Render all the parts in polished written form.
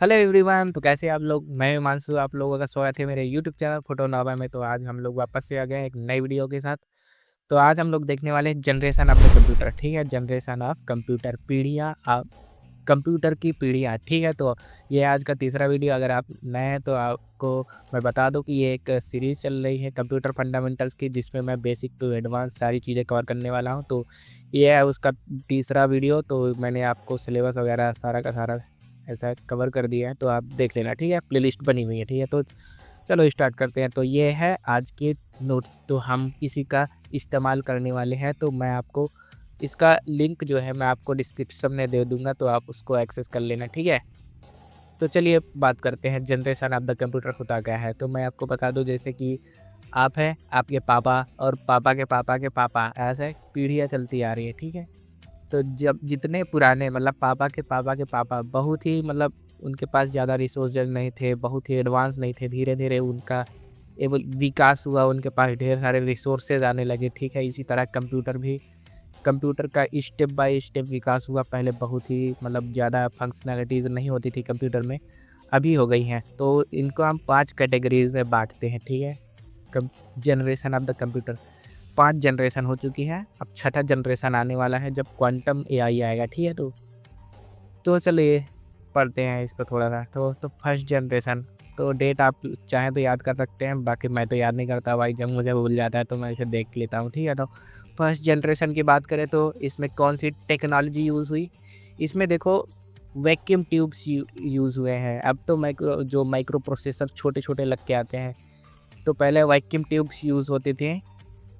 Hello everyone. तो कैसे आप लोग। मैं हिमांशु, आप लोगों का स्वागत है मेरे यूट्यूब चैनल फोटो नोवा में। तो आज हम लोग वापस से आ गए हैं एक नई वीडियो के साथ। तो आज हम लोग देखने वाले हैं जनरेशन ऑफ द कंप्यूटर। ठीक है, जनरेशन ऑफ कंप्यूटर, पीढ़ियाँ, कंप्यूटर की पीढ़ियाँ। ठीक है, तो ये आज का तीसरा वीडियो। अगर आप नए हैं तो आपको मैं बता दूं कि ये एक सीरीज़ चल रही है कंप्यूटर फंडामेंटल्स की, जिसमें मैं बेसिक टू एडवांस सारी चीज़ें कवर करने वाला हूं। तो ये है उसका तीसरा वीडियो। तो मैंने आपको सिलेबस वगैरह सारा का सारा ऐसा कवर कर दिया है, तो आप देख लेना। ठीक है, प्लेलिस्ट बनी हुई है। ठीक है, तो चलो स्टार्ट करते हैं। तो ये है आज के नोट्स, तो हम इसी का इस्तेमाल करने वाले हैं। तो मैं आपको इसका लिंक जो है मैं आपको डिस्क्रिप्शन में दे दूंगा, तो आप उसको एक्सेस कर लेना। ठीक है, तो चलिए बात करते हैं जनरेशन ऑफ द कंप्यूटर होता क्या है। तो मैं आपको बता दूं, जैसे कि आप हैं, आपके पापा और पापा के पापा के पापा, ऐसे पीढ़ियाँ चलती आ रही है। ठीक है, तो जब जितने पुराने मतलब पापा के पापा बहुत ही मतलब उनके पास ज़्यादा रिसोर्सेज नहीं थे, बहुत ही एडवांस नहीं थे। धीरे धीरे उनका विकास हुआ, उनके पास ढेर सारे रिसोर्सेज आने लगे। ठीक है, इसी तरह कंप्यूटर का स्टेप बाय स्टेप विकास हुआ। पहले बहुत ही मतलब ज़्यादा फंक्शनैलिटीज़ नहीं होती थी कंप्यूटर में, अभी हो गई हैं। तो इनको हम 5 कैटेगरीज में बांटते हैं। ठीक है, कम generation of the computer 5 generation हो चुकी है। अब छठा जनरेशन आने वाला है जब क्वांटम एआई आएगा। ठीक है, तो चलिए पढ़ते हैं इसको थोड़ा सा। तो फर्स्ट जनरेशन, तो डेट आप चाहें तो याद कर सकते हैं, बाकी मैं तो याद नहीं करता भाई, जब मुझे भूल जाता है तो मैं इसे देख लेता हूँ। ठीक है, तो फर्स्ट जनरेशन की बात करें तो इसमें कौन सी टेक्नोलॉजी यूज़ हुई। इसमें देखो वैक्यूम ट्यूब्स यूज़ हुए हैं। अब तो माइक्रो प्रोसेसर छोटे छोटे लग के आते हैं। तो पहले वैक्यूम ट्यूब्स यूज़ होते थे,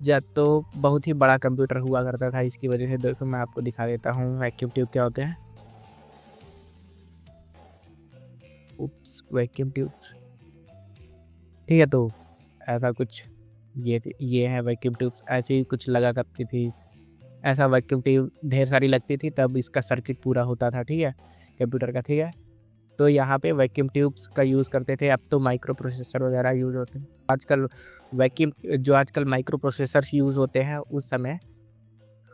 जब तो बहुत ही बड़ा कंप्यूटर हुआ करता था। इसकी वजह से देखो मैं आपको दिखा देता हूँ वैक्यूम ट्यूब क्या होते हैं। उप्स, वैक्यूम ट्यूब्स। ठीक है, तो ऐसा कुछ ये है वैक्यूम ट्यूब्स। ऐसे ही कुछ लगा करती थी, ऐसा वैक्यूम ट्यूब ढेर सारी लगती थी, तब इसका सर्किट पूरा होता था। ठीक है, कंप्यूटर का। ठीक है, तो यहाँ पे वैक्यूम ट्यूब्स का यूज़ करते थे। अब तो माइक्रो प्रोसेसर वगैरह यूज़ होते हैं आजकल। आजकल माइक्रो प्रोसेसर यूज़ होते हैं, उस समय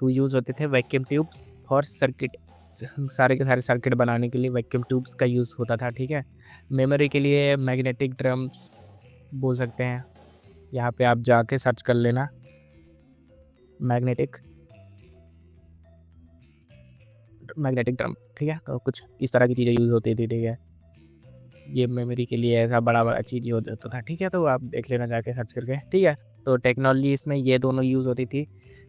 यूज़ होते थे वैक्यूम ट्यूब्स फॉर सर्किट। सारे के सारे सर्किट बनाने के लिए वैक्यूम ट्यूब्स का यूज़ होता था। ठीक है, मेमोरी के लिए मैग्नेटिक ड्रम्स बोल सकते हैं। यहाँ पे आप जाके सर्च कर लेना मैग्नेटिक मैग्नेटिक ड्रम। ठीक है, तो कुछ इस तरह की चीज़ें यूज़ होती थी। ठीक है, ये मेमोरी के लिए ऐसा बड़ा बड़ा चीज़ यूज़ होता था। ठीक है, तो आप देख लेना जाके सर्च करके। ठीक है, तो टेक्नोलॉजी इसमें ये दोनों यूज़ होती थी,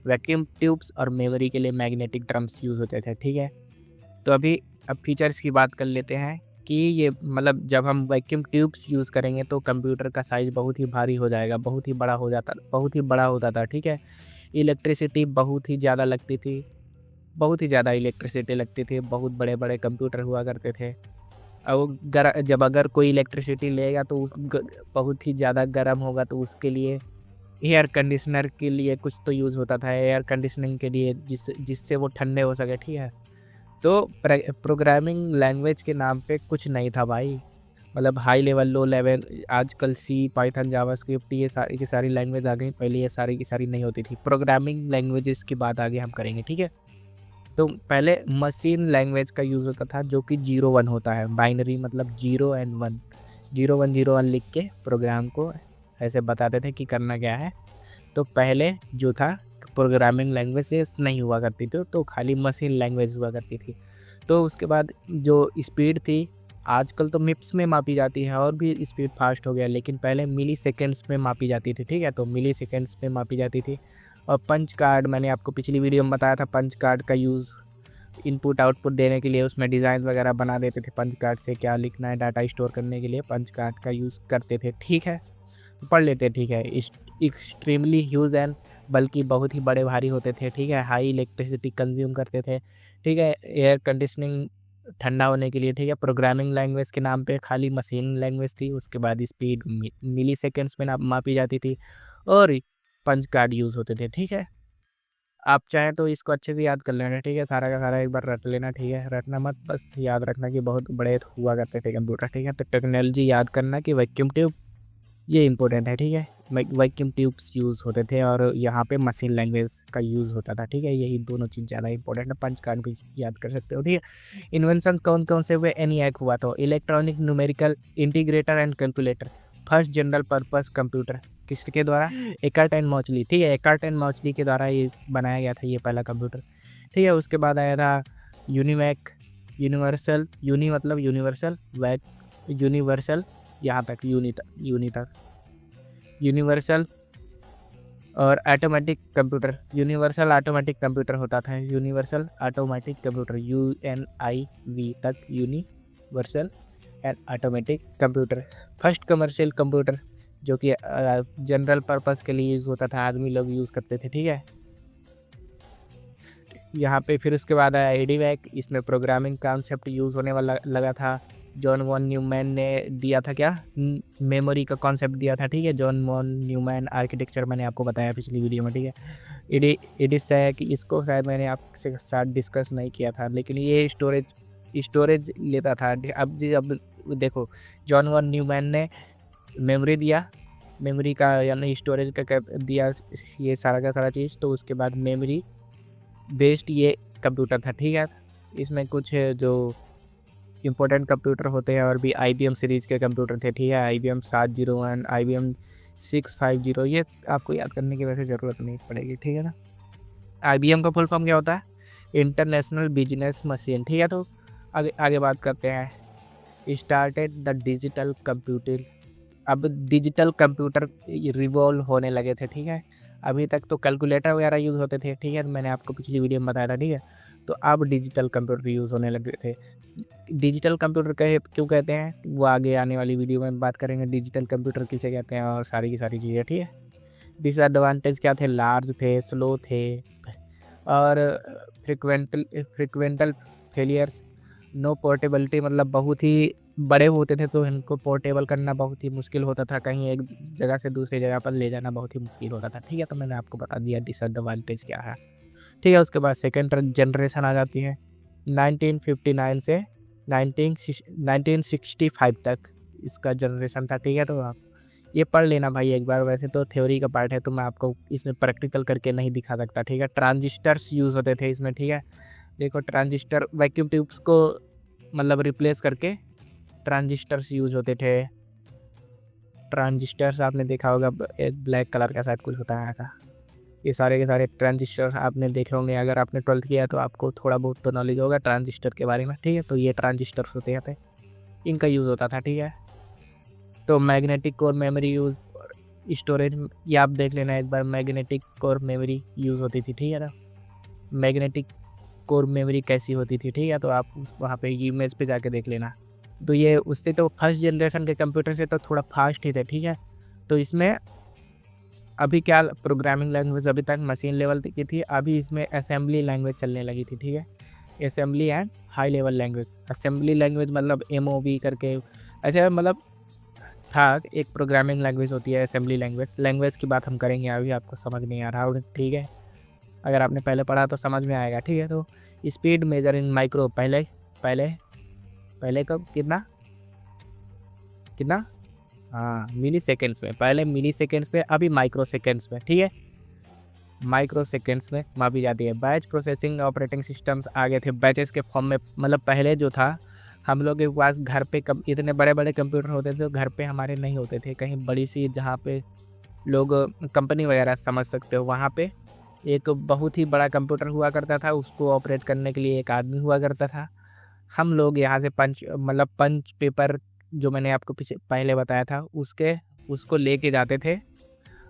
वैक्यूम ट्यूब्स, और मेमोरी के लिए मैग्नेटिक ड्रम्स यूज़ होते थे। ठीक है, तो अब फीचर्स की बात कर लेते हैं कि ये मतलब जब हम वैक्यूम ट्यूब्स यूज़ करेंगे तो कंप्यूटर का साइज़ बहुत ही भारी हो जाएगा, बहुत ही बड़ा होता था। ठीक है, इलेक्ट्रिसिटी बहुत ही ज़्यादा लगती थी, बहुत ही ज़्यादा इलेक्ट्रिसिटी लगती थी। बहुत बड़े बड़े कंप्यूटर हुआ करते थे। और जब अगर कोई इलेक्ट्रिसिटी लेगा तो बहुत ही ज़्यादा गर्म होगा, तो उसके लिए एयर कंडीशनर के लिए कुछ तो यूज़ होता था, एयर कंडीशनिंग के लिए, जिससे वो ठंडे हो सके। ठीक है, तो प्रोग्रामिंग लैंग्वेज के नाम पे कुछ नहीं था भाई। मतलब हाई लेवल, लो लेवल, आजकल सी, पाइथन, जावास्क्रिप्ट, ये सारी की सारी लैंग्वेज आ गई। पहले ये सारी की सारी नहीं होती थी। प्रोग्रामिंग लैंग्वेजेस की बात आगे हम करेंगे। ठीक है, तो पहले मशीन लैंग्वेज का यूज़ होता था, जो कि 0 1 होता है। बाइनरी मतलब 0 एंड 1, 0 1 0 1 लिख के प्रोग्राम को ऐसे बताते थे कि करना क्या है। तो पहले जो था प्रोग्रामिंग लैंग्वेजेस नहीं हुआ करती थी, तो खाली मशीन लैंग्वेज हुआ करती थी। तो उसके बाद जो स्पीड थी, आजकल तो मिप्स में मापी जाती है और भी स्पीड फास्ट हो गया, लेकिन पहले मिली सेकेंड्स में मापी जाती थी। ठीक है, तो मिली सेकेंड्स में मापी जाती थी। और पंच कार्ड, मैंने आपको पिछली वीडियो में बताया था, पंच कार्ड का यूज़ इनपुट आउटपुट देने के लिए, उसमें डिज़ाइन वगैरह बना देते थे। पंच कार्ड से क्या लिखना है, डाटा स्टोर करने के लिए पंच कार्ड का यूज़ करते थे। ठीक है, तो पढ़ लेते। ठीक है, एक्सट्रीमली ह्यूज एंड, बल्कि बहुत ही बड़े भारी होते थे। ठीक है, हाई इलेक्ट्रिसिटी कंज्यूम करते थे। ठीक है, एयर कंडीशनिंग ठंडा होने के लिए। ठीक है, प्रोग्रामिंग लैंग्वेज के नाम पे खाली मशीन लैंग्वेज थी। उसके बाद स्पीड मिली सेकेंड्स में मापी जाती थी, और पंच कार्ड यूज़ होते थे। ठीक है, आप चाहें तो इसको अच्छे से याद कर लेना। ठीक है, सारा का सारा एक बार रट लेना। ठीक है, रटना मत, बस याद रखना कि बहुत बड़े हुआ करते थे कंप्यूटर। ठीक है, तो टेक्नोलॉजी याद करना कि वैक्यूम ट्यूब, ये इम्पोर्टेंट है, ठीक है। वैक्यूम ट्यूब्स यूज़ होते थे और यहाँ पे मशीन लैंग्वेज का यूज़ होता था, ठीक है। यही दोनों चीज़ ज़्यादा इंपॉर्टेंट है, पंच कार्ड भी याद कर सकते हो, ठीक है। इन्वेंशन कौन कौन से हुए? ENIAC हुआ था, electronic numerical integrator and calculator. First general purpose computer किसके द्वारा? एकार्ट एंड मॉचली, ठीक है। एकार्ट एंड मॉचली के द्वारा ये बनाया गया था, ये पहला कंप्यूटर, ठीक है। उसके बाद आया था यूनिमैक, यूनिवर्सल, यूनी मतलब यूनिवर्सल, वैक यूनिवर्सल, यहाँ तक यूनी तक यूनिवर्सल और automatic computer. Universal automatic computer होता था, यूनिवर्सल ऑटोमेटिक कंप्यूटर, UNIV तक, universal and automatic computer. First commercial computer जो कि जनरल पर्पस के लिए यूज़ होता था, आदमी लोग यूज़ करते थे, ठीक है। यहाँ पे फिर उसके बाद आया EDIAC, इसमें प्रोग्रामिंग कॉन्सेप्ट यूज़ होने वाला लगा था। जॉन वॉन न्यूमैन ने दिया था क्या? मेमोरी का कॉन्सेप्ट दिया था, ठीक है। जॉन वॉन न्यूमैन आर्किटेक्चर मैंने आपको बताया पिछली वीडियो में, ठीक है। EDIAC इसको शायद मैंने आपके साथ डिस्कस नहीं किया था, लेकिन ये स्टोरेज लेता था। अब देखो, जॉन वॉन न्यूमैन ने मेमोरी दिया, मेमोरी का यानी स्टोरेज का दिया, ये सारा का सारा चीज़। तो उसके बाद मेमोरी बेस्ड ये कंप्यूटर था, ठीक है। इसमें कुछ जो इम्पोर्टेंट कंप्यूटर होते हैं और भी IBM सीरीज़ के कंप्यूटर थे, ठीक है। IBM 701, IBM 650, ये आपको याद करने की वैसे ज़रूरत नहीं पड़ेगी, ठीक है ना। IBM का फुल फॉर्म क्या होता है? इंटरनेशनल बिजनेस मशीन, ठीक है। तो आगे बात करते हैं। स्टार्टेड द डिजिटल कंप्यूटर, अब डिजिटल कंप्यूटर रिवॉल्व होने लगे थे, ठीक है। अभी तक तो कैलकुलेटर वगैरह यूज़ होते थे, ठीक है, मैंने आपको पिछली वीडियो में बताया था, ठीक है। तो अब डिजिटल कंप्यूटर यूज़ होने लगे थे। डिजिटल कंप्यूटर क्यों कहते हैं, वो आगे आने वाली वीडियो में बात करेंगे, डिजिटल कंप्यूटर किसे कहते हैं और सारी की सारी चीज़ें, ठीक है। डिसएडवांटेज क्या थे? लार्ज थे, स्लो थे और फ्रिक्वेंटल फेलियर्स, नो पोर्टेबिलिटी, मतलब बहुत ही बड़े होते थे तो इनको पोर्टेबल करना बहुत ही मुश्किल होता था, कहीं एक जगह से दूसरी जगह पर ले जाना बहुत ही मुश्किल होता था, ठीक है। तो मैंने आपको बता दिया डिसएडवांटेज क्या है, ठीक है। उसके बाद सेकेंड जनरेशन आ जाती है 1959 से 1965 तक इसका जनरेशन था, ठीक है। तो आप ये पढ़ लेना भाई एक बार, वैसे तो थ्योरी का पार्ट है तो मैं आपको इसमें प्रैक्टिकल करके नहीं दिखा सकता, ठीक है। ट्रांजिस्टर्स यूज़ होते थे इसमें, ठीक है। देखो ट्रांजिस्टर वैक्यूम ट्यूब्स को मतलब रिप्लेस करके ट्रांजिस्टर्स यूज़ होते थे। ट्रांजिस्टर्स आपने देखा होगा, एक ब्लैक कलर का शायद कुछ होता है ऐसा, ये सारे के सारे ट्रांजिस्टर आपने देखे होंगे। अगर आपने 12th किया तो आपको थोड़ा बहुत तो नॉलेज होगा ट्रांजिस्टर के बारे में, ठीक है। तो ये ट्रांजिस्टर्स होते थे, इनका यूज़ होता था, ठीक है। तो magnetic core memory use, storage ये आप देख लेना एक बार, मैग्नेटिक कोर मेमोरी यूज़ होती थी, ठीक है ना। मैग्नेटिक कोर मेमोरी कैसी होती थी, ठीक है। तो आप वहाँ पे इमेज पे जाके देख लेना। तो ये उससे तो फर्स्ट जनरेशन के कंप्यूटर से तो थोड़ा फास्ट ही थे, ठीक है। तो इसमें अभी क्या प्रोग्रामिंग लैंग्वेज अभी तक मशीन लेवल की थी, अभी इसमें असेंबली लैंग्वेज चलने लगी थी, ठीक है। Assembly and high level language. Assembly language मतलब MOV करके ऐसे मतलब था, एक प्रोग्रामिंग लैंग्वेज होती है असेंबली लैंग्वेज की बात हम करेंगे, अभी आपको समझ नहीं आ रहा होगा, ठीक है। अगर आपने पहले पढ़ा तो समझ में आएगा, ठीक है। तो स्पीड मेजर इन माइक्रो, पहले कब कितना हाँ मिली सेकेंड्स में, पहले मिली सेकेंड्स में, अभी माइक्रो सेकेंड्स में, ठीक है। माइक्रो सेकेंड्स में मापी जाती है। बैच प्रोसेसिंग ऑपरेटिंग सिस्टम्स आ गए थे बैचेस के फॉर्म में, मतलब पहले जो था हम लोग के पास घर पे इतने बड़े बड़े कंप्यूटर होते थे, तो घर पे हमारे नहीं होते थे, कहीं बड़ी सी जहाँ पे लोग कंपनी वगैरह समझ सकते हो, वहाँ पे एक बहुत ही बड़ा कंप्यूटर हुआ करता था, उसको ऑपरेट करने के लिए एक आदमी हुआ करता था। हम लोग यहाँ से पंच पेपर जो मैंने आपको पहले बताया था उसको लेके जाते थे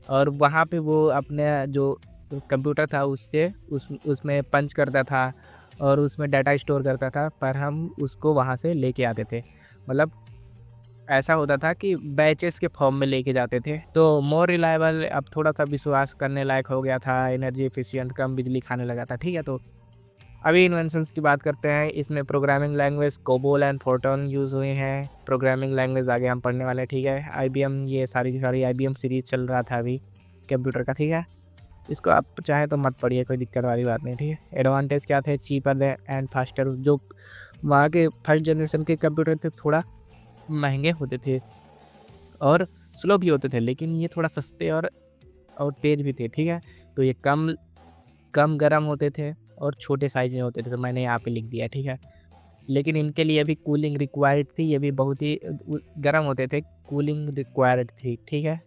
और वहाँ पे वो अपने जो कंप्यूटर था उसमें पंच करता था और उसमें डाटा स्टोर करता था, पर हम उसको वहाँ से लेके आते थे। मतलब ऐसा होता था कि बैचेस के फॉर्म में लेके जाते थे, तो मोर रिलायबल, अब थोड़ा सा विश्वास करने लायक हो गया था, एनर्जी एफिशिएंट, कम बिजली खाने लगा था, ठीक है। तो अभी इन्वेंशंस की बात करते हैं। इसमें programming language COBOL and Fortran use हुए हैं। प्रोग्रामिंग लैंग्वेज आगे हम पढ़ने वाले, ठीक है। IBM, ये सारी की सारी IBM सीरीज़ चल रहा था अभी कंप्यूटर का, ठीक है। इसको आप चाहें तो मत पढ़िए, कोई दिक्कत वाली बात नहीं, ठीक है। एडवांटेज क्या थे? चीपर एंड फास्टर, जो वहाँ के फर्स्ट जनरेशन के कंप्यूटर थे थोड़ा महंगे होते थे और स्लो भी होते थे, लेकिन ये थोड़ा सस्ते और तेज़ भी थे, ठीक है। तो ये कम कम गर्म होते थे और छोटे साइज़ में होते थे, तो मैंने यहाँ पे लिख दिया, ठीक है। लेकिन इनके लिए भी कूलिंग रिक्वायर्ड थी, ये भी बहुत ही गर्म होते थे, कूलिंग रिक्वायर्ड थी, ठीक है।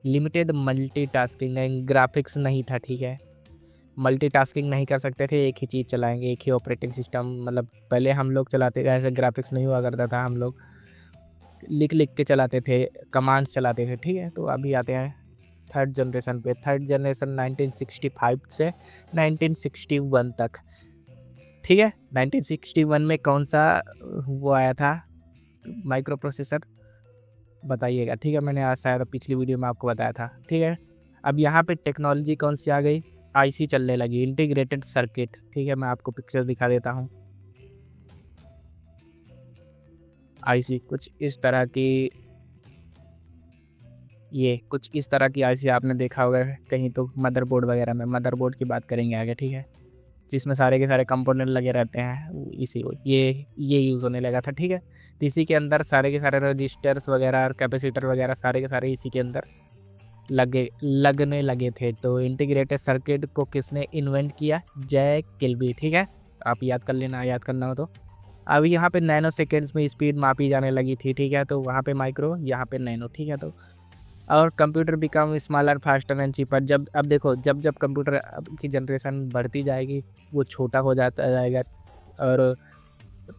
लिमिटेड मल्टीटास्किंग एंड ग्राफिक्स नहीं था, ठीक है। मल्टीटास्किंग नहीं कर सकते थे, एक ही चीज़ चलाएंगे, एक ही ऑपरेटिंग सिस्टम, मतलब पहले हम लोग चलाते थे ऐसे, ग्राफिक्स नहीं हुआ करता था, हम लोग लिख के चलाते थे, कमांड्स चलाते थे, ठीक है। तो अभी आते हैं थर्ड जनरेशन पे। थर्ड जनरेशन 1965 से 1961 तक, ठीक है। 1961 में कौन सा वो आया था माइक्रो प्रोसेसर, बताइएगा, ठीक है। मैंने आज शायद पिछली वीडियो में आपको बताया था, ठीक है। अब यहाँ पे टेक्नोलॉजी कौन सी आ गई, आईसी चलने लगी, इंटीग्रेटेड सर्किट, ठीक है। मैं आपको पिक्चर दिखा देता हूँ। आईसी कुछ इस तरह की, ये कुछ इस तरह की आईसी आपने देखा होगा कहीं, तो मदरबोर्ड वगैरह में, मदरबोर्ड की बात करेंगे आगे, ठीक है। जिसमें सारे के सारे कंपोनेंट लगे रहते हैं, इसी ये यूज़ होने लगा था, ठीक है। तो इसी के अंदर सारे के सारे रजिस्टर्स वगैरह और कैपेसिटर वगैरह सारे के सारे इसी के अंदर लगने लगे थे। तो इंटीग्रेटेड सर्किट को किसने इन्वेंट किया, जय किल्बी, ठीक है। आप याद कर लेना, याद करना हो तो। अब यहाँ पे नैनो सेकेंड्स में स्पीड मापी जाने लगी थी, ठीक है। तो वहाँ पे माइक्रो, यहाँ पे नैनो, ठीक है। तो और computer become smaller faster and cheaper. जब अब देखो, जब कंप्यूटर अब की जनरेशन बढ़ती जाएगी, वो छोटा हो जाता जाएगा और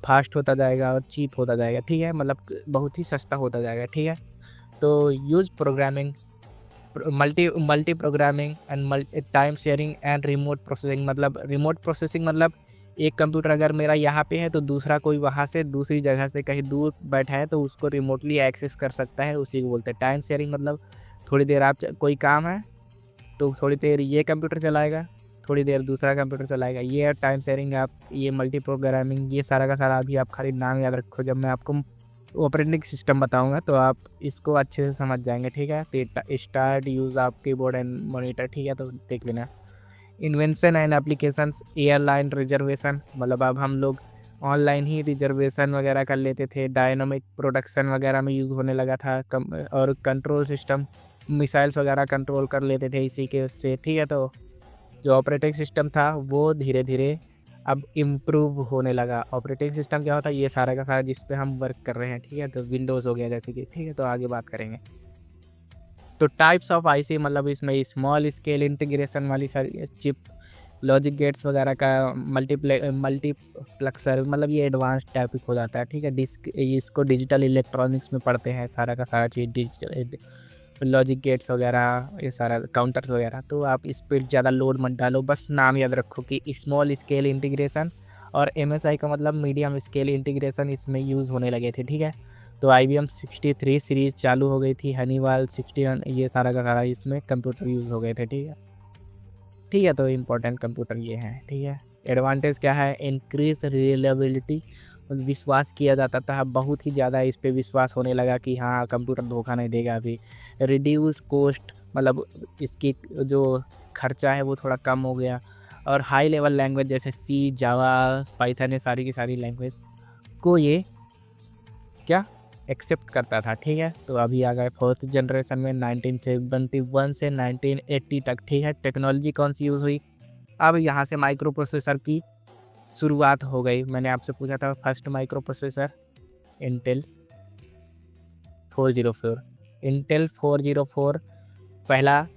फास्ट होता जाएगा और चीप होता जाएगा, ठीक है। मतलब बहुत ही सस्ता होता जाएगा, ठीक है। तो use programming, multi programming and time sharing and remote processing. मतलब रिमोट प्रोसेसिंग मतलब एक कंप्यूटर अगर मेरा यहाँ पे है तो दूसरा कोई वहाँ से दूसरी जगह से कहीं दूर बैठा है तो उसको रिमोटली एक्सेस कर सकता है, उसी को बोलते हैं टाइम शेयरिंग। मतलब थोड़ी देर आप कोई काम है तो थोड़ी देर ये कंप्यूटर चलाएगा, थोड़ी देर दूसरा कंप्यूटर चलाएगा, ये टाइम शेयरिंग। आप ये मल्टी प्रोग्रामिंग, ये सारा का सारा अभी आप खाली नाम याद रखो, जब मैं आपको ऑपरेटिंग सिस्टम बताऊंगा तो आप इसको अच्छे से समझ जाएंगे, ठीक है। तो स्टार्ट यूज़ आप कीबोर्ड एंड मॉनिटर, ठीक है। तो देख लेना। Invention and applications, airline reservation, मतलब अब हम लोग ऑनलाइन ही रिजर्वेशन वगैरह कर लेते थे, डायनामिक प्रोडक्शन वगैरह में यूज़ होने लगा था। और कंट्रोल सिस्टम, मिसाइल्स वगैरह कंट्रोल कर लेते थे इसी के उससे, ठीक है। तो जो ऑपरेटिंग सिस्टम था वो धीरे धीरे अब इम्प्रूव होने लगा। ऑपरेटिंग सिस्टम क्या होता है, ये सारा का सारा जिस पे हम वर्क कर रहे हैं, ठीक है। तो विंडोज़ हो गया जैसे कि, ठीक है। तो आगे बात करेंगे। तो टाइप्स ऑफ आईसी, मतलब इसमें स्मॉल स्केल इंटीग्रेशन वाली सारी चिप, लॉजिक गेट्स वगैरह का, मल्टीप्लेक्सर, मतलब ये एडवांस टॉपिक हो जाता है, ठीक है। इसको डिजिटल इलेक्ट्रॉनिक्स में पढ़ते हैं सारा का सारा चीज़, डिजिटल लॉजिक गेट्स वगैरह, ये सारा काउंटर्स वगैरह। तो आप इस पर ज़्यादा लोड मत डालो, बस नाम याद रखो कि स्मॉल स्केल इंटीग्रेशन और MSI का मतलब मीडियम स्केल इंटीग्रेशन इसमें यूज़ होने लगे थे, ठीक है। तो IBM 63 सीरीज़ चालू हो गई थी, हनीवाल 61, ये सारा का सारा इसमें कंप्यूटर यूज़ हो गए थे, ठीक है, ठीक है। तो इम्पोर्टेंट कंप्यूटर ये हैं, ठीक है। एडवांटेज क्या है, इंक्रीज रिलेबिलिटी, विश्वास किया जाता था, बहुत ही ज़्यादा इस पे विश्वास होने लगा कि हाँ कंप्यूटर धोखा नहीं देगा अभी। रिड्यूस कॉस्ट, मतलब इसकी जो खर्चा है वो थोड़ा कम हो गया। और हाई लेवल लैंग्वेज जैसे C, जावा, पाइथन, ये सारी की सारी लैंग्वेज को ये क्या एक्सेप्ट करता था, ठीक है। तो अभी आ गए फोर्थ जनरेशन में 1971 से 1980 तक, ठीक है। टेक्नोलॉजी कौन सी यूज़ हुई, अब यहाँ से माइक्रो प्रोसेसर की शुरुआत हो गई। मैंने आपसे पूछा था first micro processor Intel 404, Intel 404 पहला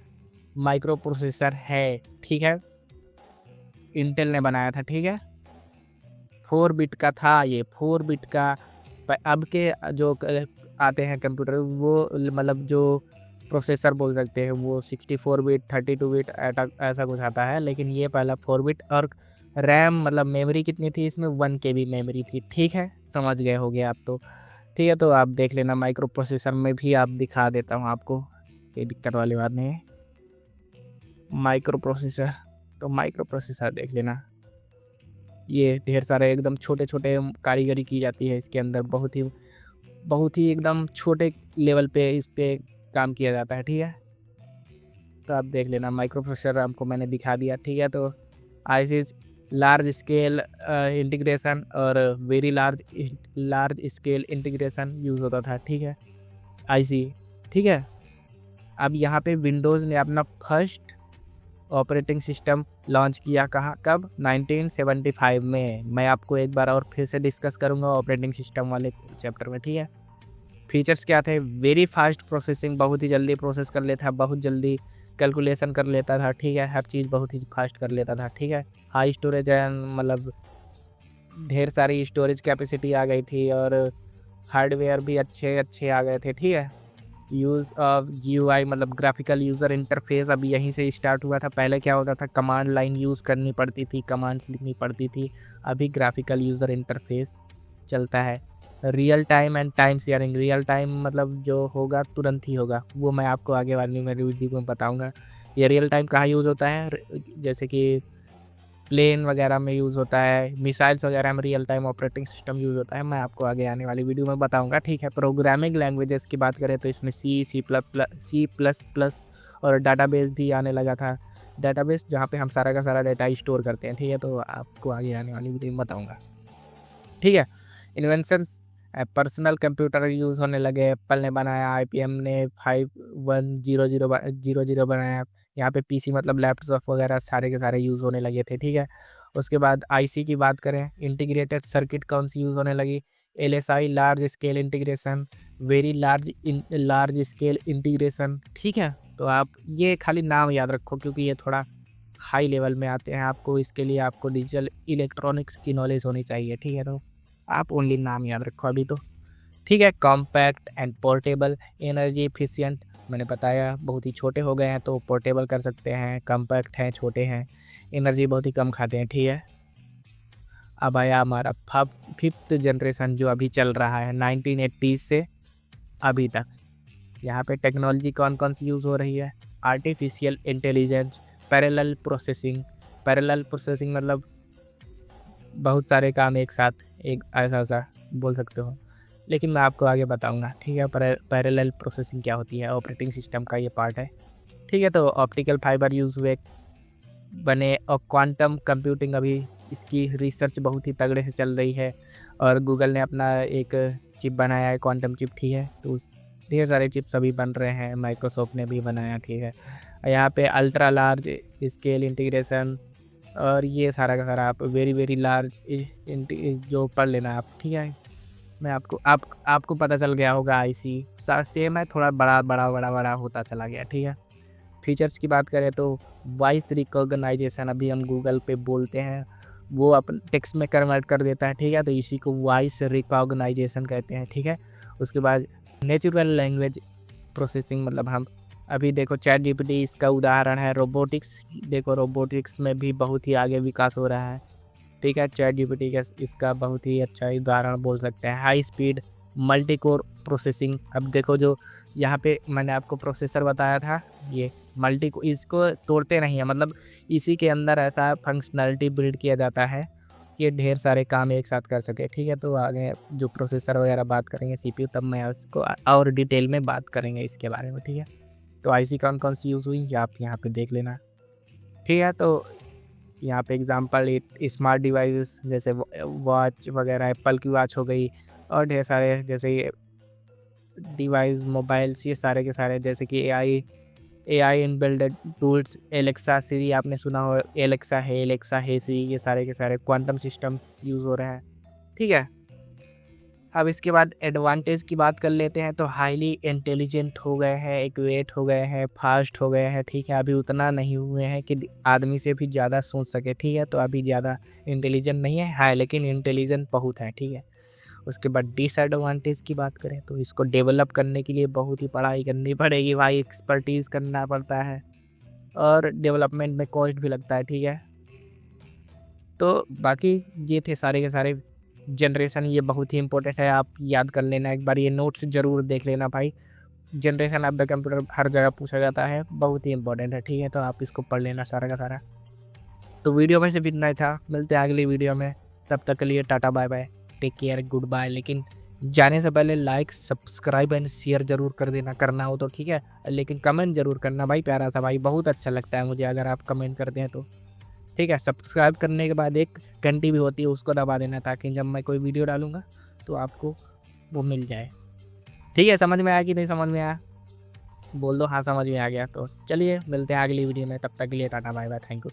माइक्रो प्रोसेसर है, ठीक है। इंटेल ने बनाया था, ठीक है। 4 बिट का था ये, 4 बिट का। अब के जो आते हैं कंप्यूटर वो मतलब जो प्रोसेसर बोल सकते हैं वो 64 बिट, 32 बिट ऐसा कुछ आता है, लेकिन ये पहला 4 बिट। और रैम मतलब मेमोरी कितनी थी इसमें, 1 KB मेमोरी थी, ठीक है। समझ गए होगे आप तो, ठीक है। तो आप देख लेना, माइक्रो प्रोसेसर में भी आप दिखा देता हूँ आपको, कोई दिक्कत वाली बात नहीं है। माइक्रो प्रोसेसर, तो माइक्रो प्रोसेसर देख लेना, ये ढेर सारे एकदम छोटे छोटे कारीगरी की जाती है इसके अंदर, बहुत ही एकदम छोटे लेवल पे इस पे काम किया जाता है, ठीक है। तो आप देख लेना, माइक्रो प्रोसेसर आपको मैंने दिखा दिया, ठीक है। तो आईसी लार्ज स्केल इंटीग्रेशन और very large scale integration use होता था, ठीक है। आईसी ठीक है। अब यहाँ पे विंडोज़ ने अपना फर्स्ट ऑपरेटिंग सिस्टम लॉन्च किया कहाँ, कब, 1975 में। मैं आपको एक बार और फिर से डिस्कस करूँगा ऑपरेटिंग सिस्टम वाले चैप्टर में, ठीक है। फीचर्स क्या थे, वेरी फास्ट प्रोसेसिंग, बहुत ही जल्दी प्रोसेस कर लेता था, बहुत जल्दी कैलकुलेशन कर लेता था, ठीक है, हर चीज़ बहुत ही फास्ट कर लेता था, ठीक है। हाई स्टोरेज मतलब ढेर सारी स्टोरेज कैपेसिटी आ गई थी और हार्डवेयर भी अच्छे अच्छे आ गए थे, ठीक है। यूज़ ऑफ GUI मतलब ग्राफिकल यूज़र इंटरफेस अभी यहीं से स्टार्ट हुआ था। पहले क्या होता था, कमांड लाइन यूज़ करनी पड़ती थी, कमांड्स लिखनी पड़ती थी, अभी ग्राफिकल यूज़र इंटरफेस चलता है। Real time and time sharing, real time मतलब जो होगा तुरंत ही होगा, वो मैं आपको आगे वाली मेरी वीडियो में बताऊंगा। ये रियल टाइम कहाँ यूज़ होता है, जैसे कि प्लेन वगैरह में यूज़ होता है, मिसाइल्स वगैरह में real time operating system use होता है, मैं आपको आगे आने वाली वीडियो में बताऊंगा, ठीक है। प्रोग्रामिंग लैंग्वेजेस की बात करें तो इसमें C++ और डाटाबेस भी आने लगा था। डाटाबेस जहाँ पे हम सारा का सारा डाटा स्टोर करते हैं, ठीक है, तो आपको आगे आने वाली वीडियो में बताऊँगा, ठीक है। इन्वेंशंस, पर्सनल कंप्यूटर यूज़ होने लगे, एप्पल ने बनाया, IBM ने 5100 बनाया। यहाँ पे PC मतलब लैपटॉप वगैरह सारे के सारे यूज़ होने लगे थे, ठीक है। उसके बाद IC की बात करें, इंटीग्रेटेड सर्किट कौन सी यूज़ होने लगी, LSI large scale integration, very large scale integration, ठीक है। तो आप ये खाली नाम याद रखो क्योंकि ये थोड़ा हाई लेवल में आते हैं, आपको इसके लिए आपको डिजिटल इलेक्ट्रॉनिक्स की नॉलेज होनी चाहिए, ठीक है। तो आप ओनली नाम याद रखो अभी तो, ठीक है। Compact and portable, energy efficient, मैंने बताया बहुत ही छोटे हो गए हैं तो पोर्टेबल कर सकते हैं, कॉम्पैक्ट हैं, छोटे हैं, एनर्जी बहुत ही कम खाते हैं, ठीक है। अब आया हमारा 5th जनरेशन जो अभी चल रहा है 1980 से अभी तक। यहाँ पे टेक्नोलॉजी कौन कौन सी यूज़ हो रही है, आर्टिफिशियल इंटेलिजेंस, पैरेलल प्रोसेसिंग मतलब बहुत सारे काम एक साथ, एक ऐसा बोल सकते हो, लेकिन मैं आपको आगे बताऊंगा, ठीक है। पैरेलल प्रोसेसिंग क्या होती है, ऑपरेटिंग सिस्टम का ये पार्ट है, ठीक है। तो ऑप्टिकल फाइबर यूज़ हुए बने, और क्वांटम कंप्यूटिंग अभी इसकी रिसर्च बहुत ही तगड़े से चल रही है, और गूगल ने अपना एक चिप बनाया है, क्वांटम चिप, ठीक है। तो ढेर सारे चिप्स अभी बन रहे हैं, माइक्रोसॉफ्ट ने भी बनाया, ठीक है। यहाँ पे अल्ट्रा लार्ज स्केल इंटीग्रेशन और ये सारा का सारा आप वेरी लार्ज जो पढ़ लेना आप, ठीक है। मैं आपको पता चल गया होगा, IC सेम है, थोड़ा बड़ा होता चला गया, ठीक है। फीचर्स की बात करें तो वॉइस रिकॉग्नाइजेशन, अभी हम गूगल पे बोलते हैं वो अपन टेक्स्ट में कन्वर्ट कर देता है, ठीक है। तो इसी को वॉइस रिकॉग्नाइजेशन कहते हैं, ठीक है। उसके बाद नेचुरल लैंग्वेज प्रोसेसिंग, मतलब हम अभी देखो ChatGPT इसका उदाहरण है। रोबोटिक्स, देखो रोबोटिक्स में भी बहुत ही आगे विकास हो रहा है, ठीक है। ChatGPT का इसका बहुत ही अच्छा उदाहरण बोल सकते हैं। High speed multi core processing, अब देखो जो यहाँ पे मैंने आपको प्रोसेसर बताया था, ये मल्टी को इसको तोड़ते नहीं है, मतलब इसी के अंदर ऐसा फंक्शनलिटी बिल्ड किया जाता है कि ढेर सारे काम एक साथ कर सके, ठीक है। तो आगे जो प्रोसेसर वगैरह बात करेंगे CPU, तब मैं उसको और डिटेल में बात करेंगे इसके बारे में, ठीक है। तो IC कौन सी यूज़ हुई आप यहाँ पे देख लेना, ठीक है। तो यहाँ पे एग्जांपल स्मार्ट डिवाइसेस जैसे वॉच वगैरह, एप्पल की वॉच हो गई, और ढेर सारे जैसे डिवाइस मोबाइल्स, ये सारे के सारे, जैसे कि AI इनबिल्ड टूल्स, एलेक्सा सिरी, आपने सुना हो एलेक्सा है सिरी, ये सारे के सारे क्वांटम सिस्टम यूज़ हो रहा है, ठीक है। अब इसके बाद एडवांटेज की बात कर लेते हैं, तो हाईली इंटेलिजेंट हो गए हैं, एक्यूरेट हो गए हैं, फास्ट हो गए हैं, ठीक है। अभी उतना नहीं हुए हैं कि आदमी से भी ज़्यादा सोच सके, ठीक है। तो अभी ज़्यादा इंटेलिजेंट नहीं है, लेकिन इंटेलिजेंट बहुत है, ठीक है। उसके बाद डिसएडवांटेज की बात करें तो इसको डेवलप करने के लिए बहुत ही पढ़ाई करनी पड़ेगी भाई, एक्सपर्टीज़ करना पड़ता है, और डेवलपमेंट में कॉस्ट भी लगता है, ठीक है। तो बाकी ये थे सारे के सारे जनरेशन, ये बहुत ही इंपॉर्टेंट है, आप याद कर लेना एक बार, ये नोट्स ज़रूर देख लेना भाई। जनरेशन ऑफ द कंप्यूटर हर जगह पूछा जाता है, बहुत ही इंपॉर्टेंट है, ठीक है। तो आप इसको पढ़ लेना सारा का सारा। तो वीडियो में से इतना ही था, मिलते हैं अगली वीडियो में, तब तक के लिए tata bye bye, take care, goodbye. लेकिन जाने से पहले लाइक सब्सक्राइब एंड शेयर ज़रूर कर देना, करना हो तो, ठीक है। लेकिन कमेंट ज़रूर करना भाई, प्यारा सा भाई, बहुत अच्छा लगता है मुझे अगर आप कमेंट करते हैं तो, ठीक है। सब्सक्राइब करने के बाद एक घंटी भी होती है, उसको दबा देना, ताकि जब मैं कोई वीडियो डालूंगा तो आपको वो मिल जाए, ठीक है। समझ में आया कि नहीं समझ में आया? बोल दो हाँ समझ में आ गया। तो चलिए मिलते हैं अगली वीडियो में, तब तक के लिए tata bye bye, thank you.